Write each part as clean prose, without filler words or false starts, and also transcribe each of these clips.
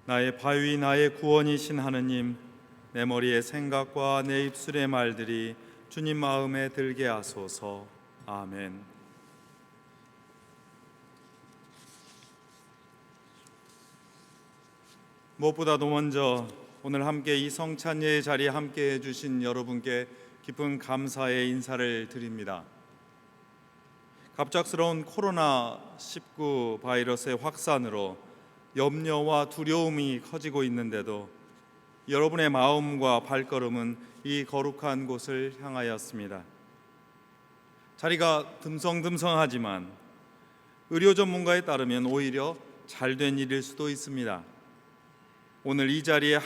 나의 바위 나의 구원이신 하느님, 내 머리의 생각과 내 입술의 말들이 주님 마음에 들게 하소서. 아멘. 무엇보다도 먼저 오늘 함께 이 성찬예의 자리에 함께 해주신 여러분께 깊은 감사의 인사를 드립니다. 갑작스러운 코로나19 바이러스의 확산으로 염려와 두려움이 커지고 있는데도 여러분의 마음과 발걸음은 이 거룩한 곳을 향하였습니다. 자리가 듬성듬성하지만 의료 전문가에 따르면 오히려 잘된 일일 수도 있습니다. 오늘 이 자리에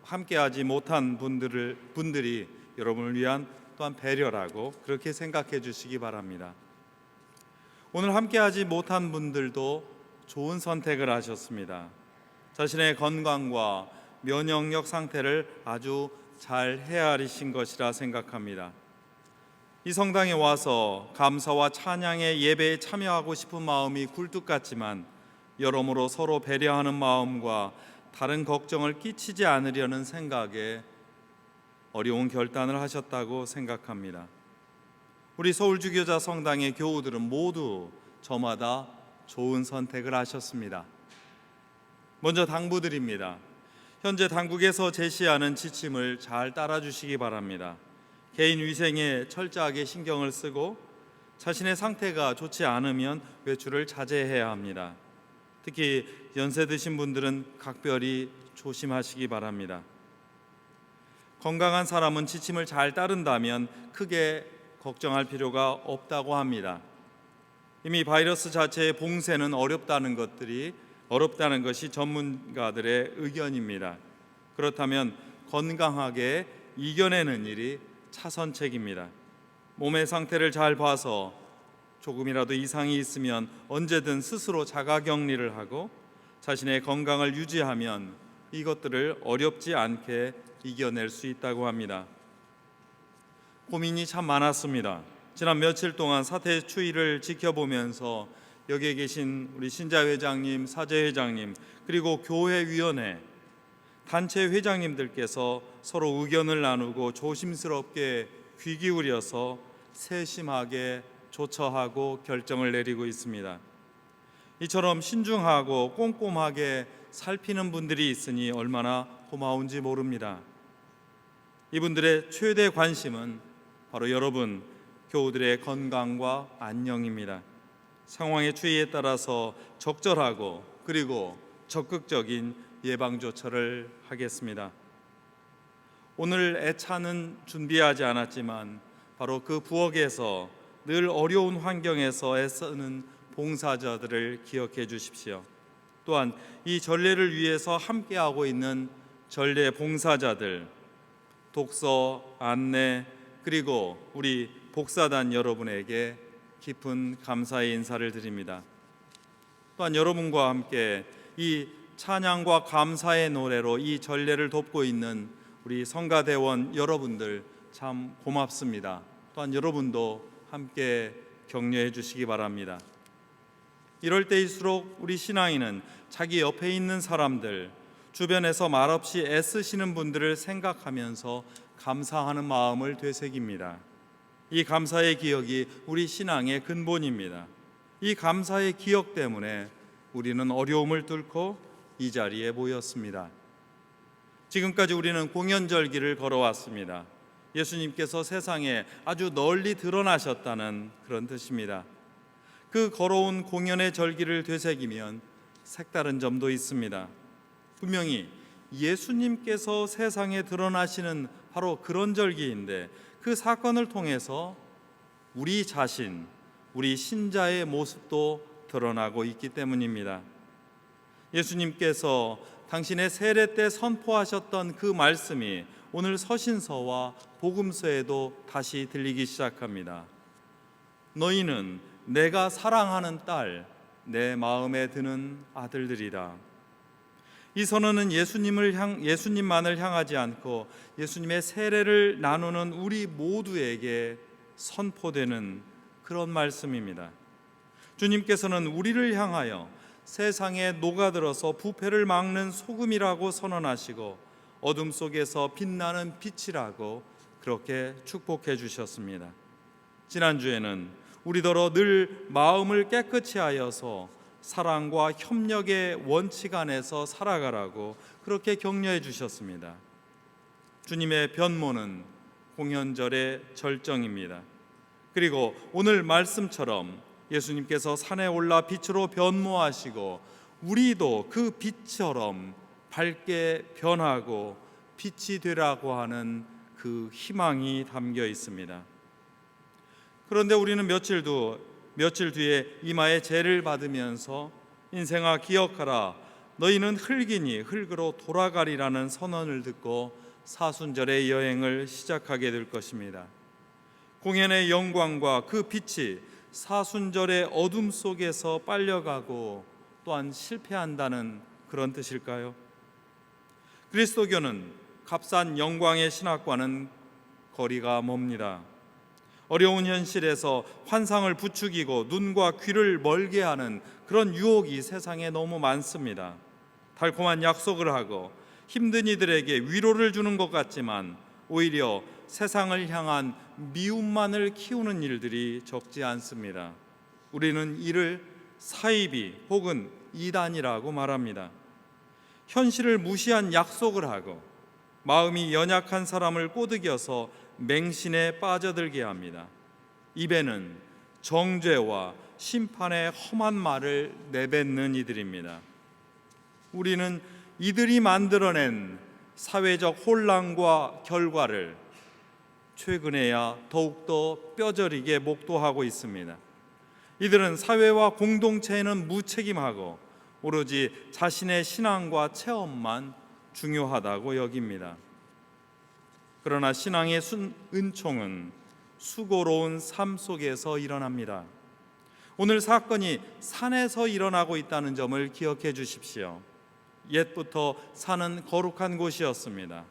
함께하지 못한 분들이 여러분을 위한 또한 배려라고 그렇게 생각해 주시기 바랍니다. 오늘 함께하지 못한 분들도 좋은 선택을 하셨습니다. 자신의 건강과 면역력 상태를 아주 잘 헤아리신 것이라 생각합니다. 이 성당에 와서 감사와 찬양의 예배에 참여하고 싶은 마음이 굴뚝 같지만 여러모로 서로 배려하는 마음과 다른 걱정을 끼치지 않으려는 생각에 어려운 결단을 하셨다고 생각합니다. 우리 서울주교자 성당의 교우들은 모두 저마다 좋은 선택을 하셨습니다. 먼저 당부드립니다. 현재 당국에서 제시하는 지침을 잘 따라주시기 바랍니다. 개인 위생에 철저하게 신경을 쓰고 자신의 상태가 좋지 않으면 외출을 자제해야 합니다. 특히 연세 드신 분들은 각별히 조심하시기 바랍니다. 건강한 사람은 지침을 잘 따른다면 크게 걱정할 필요가 없다고 합니다. 이미 바이러스 자체의 봉쇄는 어렵다는 것이 전문가들의 의견입니다. 그렇다면 건강하게 이겨내는 일이 차선책입니다. 몸의 상태를 잘 봐서 조금이라도 이상이 있으면 언제든 스스로 자가격리를 하고 자신의 건강을 유지하면 이것들을 어렵지 않게 이겨낼 수 있다고 합니다. 고민이 참 많았습니다. 지난 며칠 동안 사태 추이를 지켜보면서 여기에 계신 우리 신자회장님, 사제회장님, 그리고 교회위원회, 단체 회장님들께서 서로 의견을 나누고 조심스럽게 귀 기울여서 세심하게 조처하고 결정을 내리고 있습니다. 이처럼 신중하고 꼼꼼하게 살피는 분들이 있으니 얼마나 고마운지 모릅니다. 이분들의 최대 관심은 바로 여러분 교우들의 건강과 안녕입니다. 상황의 추이에 따라서 적절하고 그리고 적극적인 예방 조처를 하겠습니다. 오늘 애차는 준비하지 않았지만 바로 그 부엌에서 늘 어려운 환경에서 애쓰는 봉사자들을 기억해 주십시오. 또한 이 전례를 위해서 함께하고 있는 전례 봉사자들, 독서, 안내, 그리고 우리 복사단 여러분에게 깊은 감사의 인사를 드립니다. 또한 여러분과 함께 이 찬양과 감사의 노래로 이 전례를 돕고 있는 우리 성가대원 여러분들 참 고맙습니다. 또한 여러분도 함께 격려해 주시기 바랍니다. 이럴 때일수록 우리 신앙인은 자기 옆에 있는 사람들, 주변에서 말없이 애쓰시는 분들을 생각하면서 감사하는 마음을 되새깁니다. 이 감사의 기억이 우리 신앙의 근본입니다. 이 감사의 기억 때문에 우리는 어려움을 뚫고 이 자리에 모였습니다. 지금까지 우리는 공연절기를 걸어왔습니다. 예수님께서 세상에 아주 널리 드러나셨다는 그런 뜻입니다. 그 걸어온 공연의 절기를 되새기면 색다른 점도 있습니다. 분명히 예수님께서 세상에 드러나시는 바로 그런 절기인데 그 사건을 통해서 우리 자신, 우리 신자의 모습도 드러나고 있기 때문입니다. 예수님께서 당신의 세례 때 선포하셨던 그 말씀이 오늘 서신서와 복음서에도 다시 들리기 시작합니다. 너희는 내가 사랑하는 딸, 내 마음에 드는 아들들이라. 이 선언은 예수님만을 향하지 않고 예수님의 세례를 나누는 우리 모두에게 선포되는 그런 말씀입니다. 주님께서는 우리를 향하여 세상에 녹아들어서 부패를 막는 소금이라고 선언하시고 어둠 속에서 빛나는 빛이라고 그렇게 축복해 주셨습니다. 지난주에는 우리더러 늘 마음을 깨끗이 하여서 사랑과 협력의 원칙 안에서 살아가라고 그렇게 격려해 주셨습니다. 주님의 변모는 공연절의 절정입니다. 그리고 오늘 말씀처럼 예수님께서 산에 올라 빛으로 변모하시고 우리도 그 빛처럼 밝게 변하고 빛이 되라고 하는 그 희망이 담겨 있습니다. 그런데 우리는 며칠 뒤에 이마에 죄를 받으면서 인생아 기억하라, 너희는 흙이니 흙으로 돌아가리라는 선언을 듣고 사순절의 여행을 시작하게 될 것입니다. 공연의 영광과 그 빛이 사순절의 어둠 속에서 빨려가고 또한 실패한다는 그런 뜻일까요? 그리스도교는 값싼 영광의 신학과는 거리가 멉니다. 어려운 현실에서 환상을 부추기고 눈과 귀를 멀게 하는 그런 유혹이 세상에 너무 많습니다. 달콤한 약속을 하고 힘든 이들에게 위로를 주는 것 같지만 오히려 세상을 향한 미움만을 키우는 일들이 적지 않습니다. 우리는 이를 사이비 혹은 이단이라고 말합니다. 현실을 무시한 약속을 하고 마음이 연약한 사람을 꼬드겨서 맹신에 빠져들게 합니다. 입에는 정죄와 심판의 험한 말을 내뱉는 이들입니다. 우리는 이들이 만들어낸 사회적 혼란과 결과를 최근에야 더욱더 뼈저리게 목도하고 있습니다. 이들은 사회와 공동체에는 무책임하고 오로지 자신의 신앙과 체험만 중요하다고 여깁니다. 그러나 신앙의 은총은 수고로운 삶 속에서 일어납니다. 오늘 사건이 산에서 일어나고 있다는 점을 기억해 주십시오. 옛부터 산은 거룩한 곳이었습니다.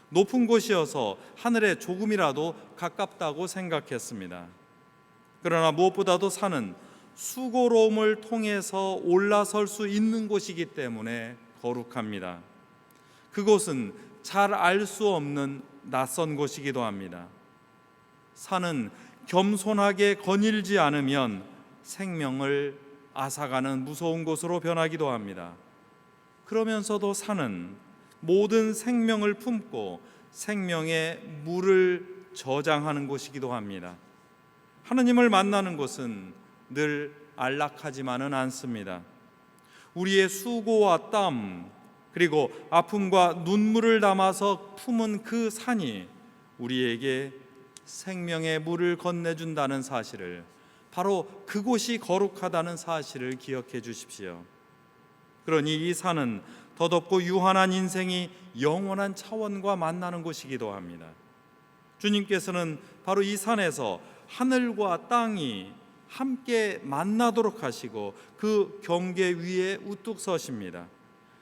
높은 곳이어서 하늘에 조금이라도 가깝다고 생각했습니다. 그러나 무엇보다도 산은 수고로움을 통해서 올라설 수 있는 곳이기 때문에 거룩합니다. 그곳은 잘 알 수 없는 낯선 곳이기도 합니다. 산은 겸손하게 거닐지 않으면 생명을 앗아가는 무서운 곳으로 변하기도 합니다. 그러면서도 산은 모든 생명을 품고 생명의 물을 저장하는 곳이기도 합니다. 하느님을 만나는 곳은 늘 안락하지만은 않습니다. 우리의 수고와 땀 그리고 아픔과 눈물을 담아서 품은 그 산이 우리에게 생명의 물을 건네준다는 사실을, 바로 그곳이 거룩하다는 사실을 기억해 주십시오. 그러니 이 산은 더덥고 유한한 인생이 영원한 차원과 만나는 곳이기도 합니다. 주님께서는 바로 이 산에서 하늘과 땅이 함께 만나도록 하시고 그 경계 위에 우뚝 서십니다.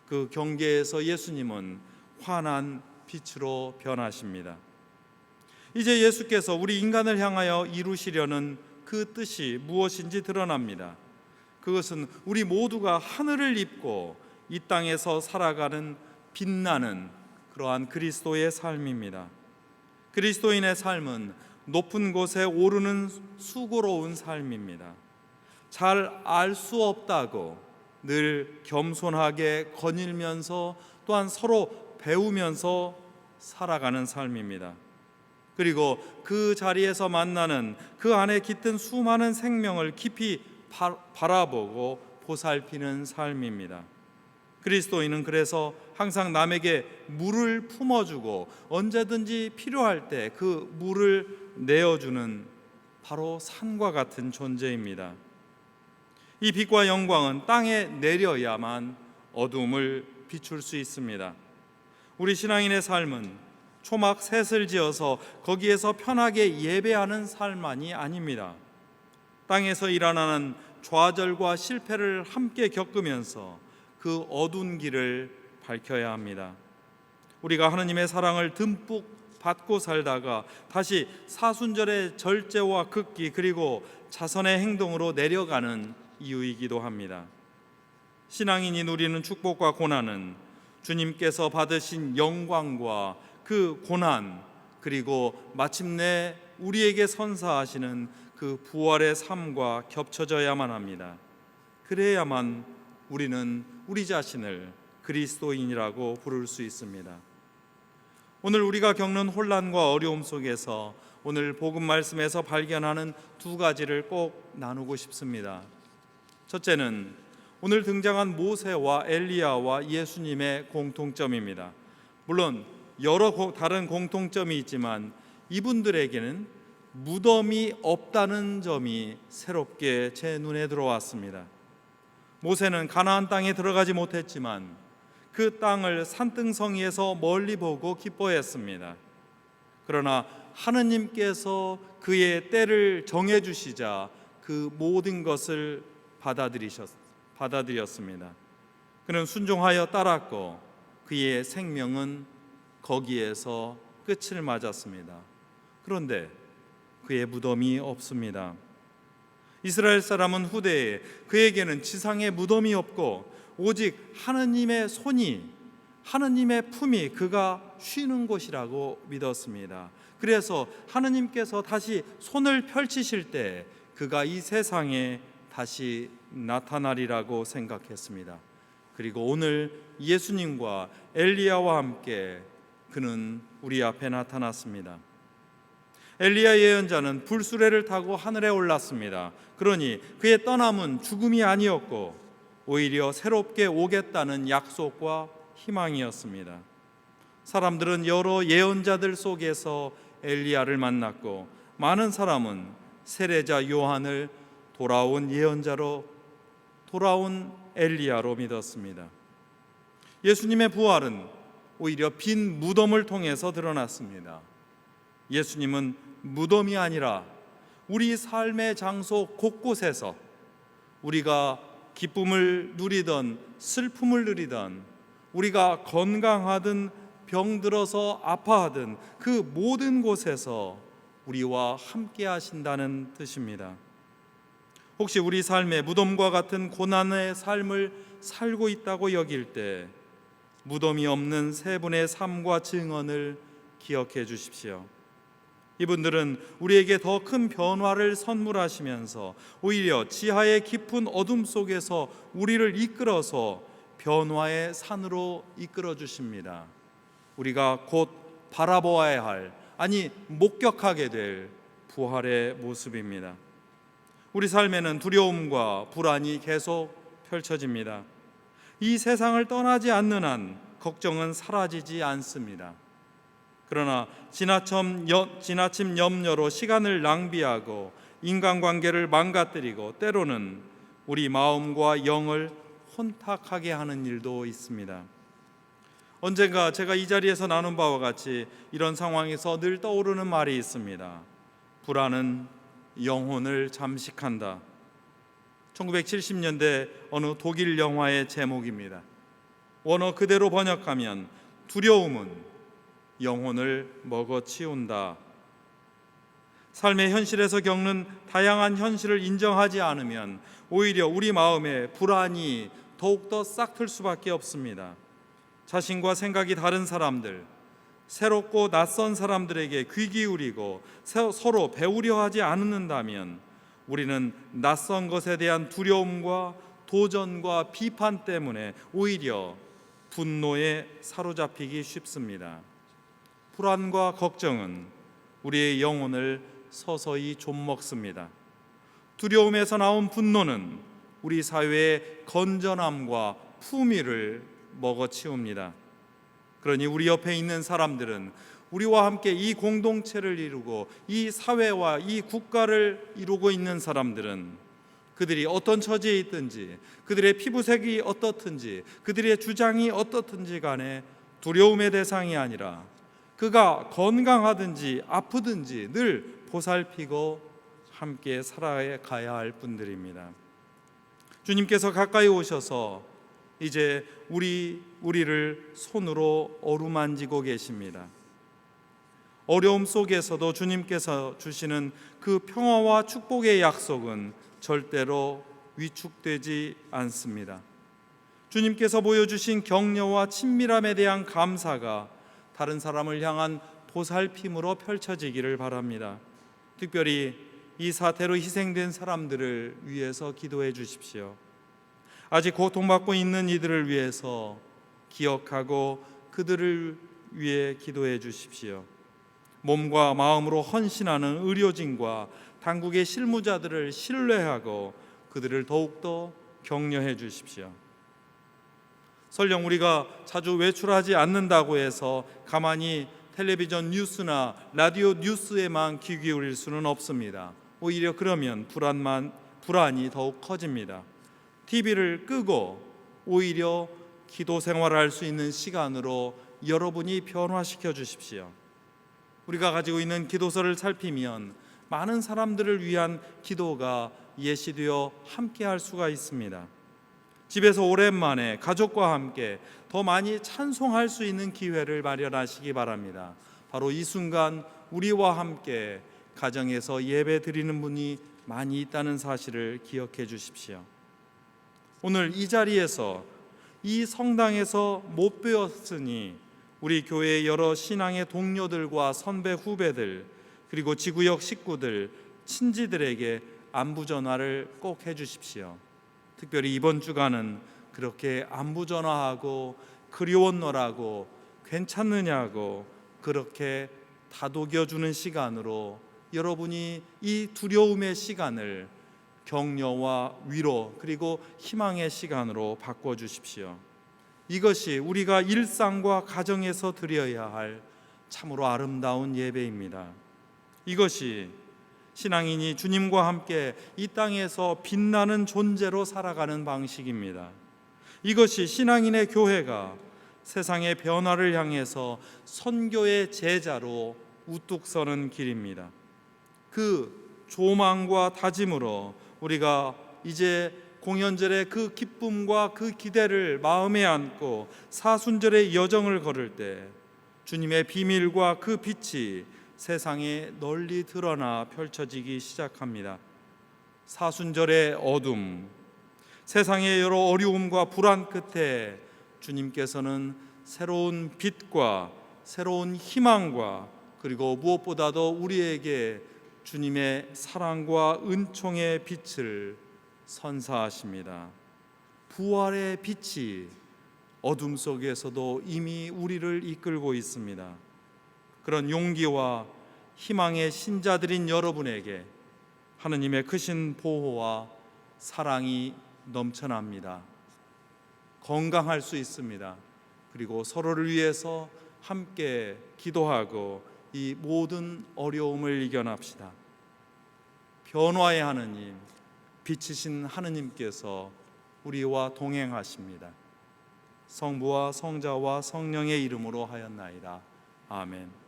그 경계에서 예수님은 환한 빛으로 변하십니다. 이제 예수께서 우리 인간을 향하여 이루시려는 그 뜻이 무엇인지 드러납니다. 그것은 우리 모두가 하늘을 입고 이 땅에서 살아가는 빛나는 그러한 그리스도의 삶입니다. 그리스도인의 삶은 높은 곳에 오르는 수고로운 삶입니다. 잘 알 수 없다고 늘 겸손하게 거닐면서 또한 서로 배우면서 살아가는 삶입니다. 그리고 그 자리에서 만나는 그 안에 깃든 수많은 생명을 깊이 바라보고 보살피는 삶입니다. 그리스도인은 그래서 항상 남에게 물을 품어주고 언제든지 필요할 때 그 물을 내어주는 바로 산과 같은 존재입니다. 이 빛과 영광은 땅에 내려야만 어둠을 비출 수 있습니다. 우리 신앙인의 삶은 초막 셋을 지어서 거기에서 편하게 예배하는 삶만이 아닙니다. 땅에서 일어나는 좌절과 실패를 함께 겪으면서 그 어두운 길을 밝혀야 합니다. 우리가 하느님의 사랑을 듬뿍 받고 살다가 다시 사순절의 절제와 극기 그리고 자선의 행동으로 내려가는 이유이기도 합니다. 신앙인이 누리는 축복과 고난은 주님께서 받으신 영광과 그 고난, 그리고 마침내 우리에게 선사하시는 그 부활의 삶과 겹쳐져야만 합니다. 그래야만 우리는 우리 자신을 그리스도인이라고 부를 수 있습니다. 오늘 우리가 겪는 혼란과 어려움 속에서 오늘 복음 말씀에서 발견하는 두 가지를 꼭 나누고 싶습니다. 첫째는 오늘 등장한 모세와 엘리야와 예수님의 공통점입니다. 물론 여러 다른 공통점이 있지만 이분들에게는 무덤이 없다는 점이 새롭게 제 눈에 들어왔습니다. 모세는 가나안 땅에 들어가지 못했지만 그 땅을 산등성이에서 멀리 보고 기뻐했습니다. 그러나 하느님께서 그의 때를 정해주시자 그 모든 것을 받아들였습니다. 그는 순종하여 따랐고 그의 생명은 거기에서 끝을 맞았습니다. 그런데 그의 무덤이 없습니다. 이스라엘 사람은 후대에 그에게는 지상에 무덤이 없고 오직 하느님의 손이, 하느님의 품이 그가 쉬는 곳이라고 믿었습니다. 그래서 하느님께서 다시 손을 펼치실 때 그가 이 세상에 다시 나타나리라고 생각했습니다. 그리고 오늘 예수님과 엘리야와 함께 그는 우리 앞에 나타났습니다. 엘리야 예언자는 불수레를 타고 하늘에 올랐습니다. 그러니 그의 떠남은 죽음이 아니었고 오히려 새롭게 오겠다는 약속과 희망이었습니다. 사람들은 여러 예언자들 속에서 엘리야를 만났고 많은 사람은 세례자 요한을 돌아온 예언자로, 돌아온 엘리야로 믿었습니다. 예수님의 부활은 오히려 빈 무덤을 통해서 드러났습니다. 예수님은 무덤이 아니라 우리 삶의 장소 곳곳에서 우리가 기쁨을 누리던 슬픔을 누리던, 우리가 건강하든 병들어서 아파하든 그 모든 곳에서 우리와 함께 하신다는 뜻입니다. 혹시 우리 삶에 무덤과 같은 고난의 삶을 살고 있다고 여길 때 무덤이 없는 세 분의 삶과 증언을 기억해 주십시오. 이분들은 우리에게 더 큰 변화를 선물하시면서 오히려 지하의 깊은 어둠 속에서 우리를 이끌어서 변화의 산으로 이끌어 주십니다. 우리가 곧 바라보아야 할, 아니 목격하게 될 부활의 모습입니다. 우리 삶에는 두려움과 불안이 계속 펼쳐집니다. 이 세상을 떠나지 않는 한 걱정은 사라지지 않습니다. 그러나 지나침 염려로 시간을 낭비하고 인간관계를 망가뜨리고 때로는 우리 마음과 영을 혼탁하게 하는 일도 있습니다. 언젠가 제가 이 자리에서 나눈 바와 같이 이런 상황에서 늘 떠오르는 말이 있습니다. 불안은 영혼을 잠식한다. 1970년대 어느 독일 영화의 제목입니다. 원어 그대로 번역하면 두려움은 영혼을 먹어치운다. 삶의 현실에서 겪는 다양한 현실을 인정하지 않으면 오히려 우리 마음에 불안이 더욱더 싹틀 수밖에 없습니다. 자신과 생각이 다른 사람들, 새롭고 낯선 사람들에게 귀 기울이고 서로 배우려 하지 않는다면 우리는 낯선 것에 대한 두려움과 도전과 비판 때문에 오히려 분노에 사로잡히기 쉽습니다. 불안과 걱정은 우리의 영혼을 서서히 좀먹습니다. 두려움에서 나온 분노는 우리 사회의 건전함과 품위를 먹어치웁니다. 그러니 우리 옆에 있는 사람들은 우리와 함께 이 공동체를 이루고 이 사회와 이 국가를 이루고 있는 사람들은 그들이 어떤 처지에 있든지, 그들의 피부색이 어떻든지, 그들의 주장이 어떻든지 간에 두려움의 대상이 아니라 그가 건강하든지 아프든지 늘 보살피고 함께 살아가야 할 분들입니다. 주님께서 가까이 오셔서 이제 우리를 손으로 어루만지고 계십니다. 어려움 속에서도 주님께서 주시는 그 평화와 축복의 약속은 절대로 위축되지 않습니다. 주님께서 보여주신 격려와 친밀함에 대한 감사가 다른 사람을 향한 보살핌으로 펼쳐지기를 바랍니다. 특별히 이 사태로 희생된 사람들을 위해서 기도해 주십시오. 아직 고통받고 있는 이들을 위해서 기억하고 그들을 위해 기도해 주십시오. 몸과 마음으로 헌신하는 의료진과 당국의 실무자들을 신뢰하고 그들을 더욱더 격려해 주십시오. 설령 우리가 자주 외출하지 않는다고 해서 가만히 텔레비전 뉴스나 라디오 뉴스에만 귀 기울일 수는 없습니다. 오히려 그러면 불안이 더욱 커집니다. TV를 끄고 오히려 기도 생활을 할 수 있는 시간으로 여러분이 변화시켜 주십시오. 우리가 가지고 있는 기도서를 살피면 많은 사람들을 위한 기도가 예시되어 함께 할 수가 있습니다. 집에서 오랜만에 가족과 함께 더 많이 찬송할 수 있는 기회를 마련하시기 바랍니다. 바로 이 순간 우리와 함께 가정에서 예배 드리는 분이 많이 있다는 사실을 기억해 주십시오. 오늘 이 자리에서 이 성당에서 못 배웠으니 우리 교회의 여러 신앙의 동료들과 선배 후배들 그리고 지구역 식구들 친지들에게 안부 전화를 꼭 해주십시오. 특별히 이번 주간은 그렇게 안부 전화하고 그리웠노라고 괜찮느냐고 그렇게 다독여주는 시간으로 여러분이 이 두려움의 시간을 격려와 위로 그리고 희망의 시간으로 바꿔주십시오. 이것이 우리가 일상과 가정에서 드려야 할 참으로 아름다운 예배입니다. 이것이 신앙인이 주님과 함께 이 땅에서 빛나는 존재로 살아가는 방식입니다. 이것이 신앙인의 교회가 세상의 변화를 향해서 선교의 제자로 우뚝 서는 길입니다. 그 조망과 다짐으로 우리가 이제 공연절의 그 기쁨과 그 기대를 마음에 안고 사순절의 여정을 걸을 때 주님의 비밀과 그 빛이 세상에 널리 드러나 펼쳐지기 시작합니다. 사순절의 어둠, 세상의 여러 어려움과 불안 끝에 주님께서는 새로운 빛과 새로운 희망과 그리고 무엇보다도 우리에게 주님의 사랑과 은총의 빛을 선사하십니다. 부활의 빛이 어둠 속에서도 이미 우리를 이끌고 있습니다. 그런 용기와 희망의 신자들인 여러분에게 하느님의 크신 보호와 사랑이 넘쳐납니다. 건강할 수 있습니다. 그리고 서로를 위해서 함께 기도하고 이 모든 어려움을 이겨납시다. 변화의 하느님, 빛이신 하느님께서 우리와 동행하십니다. 성부와 성자와 성령의 이름으로 하였나이다. 아멘.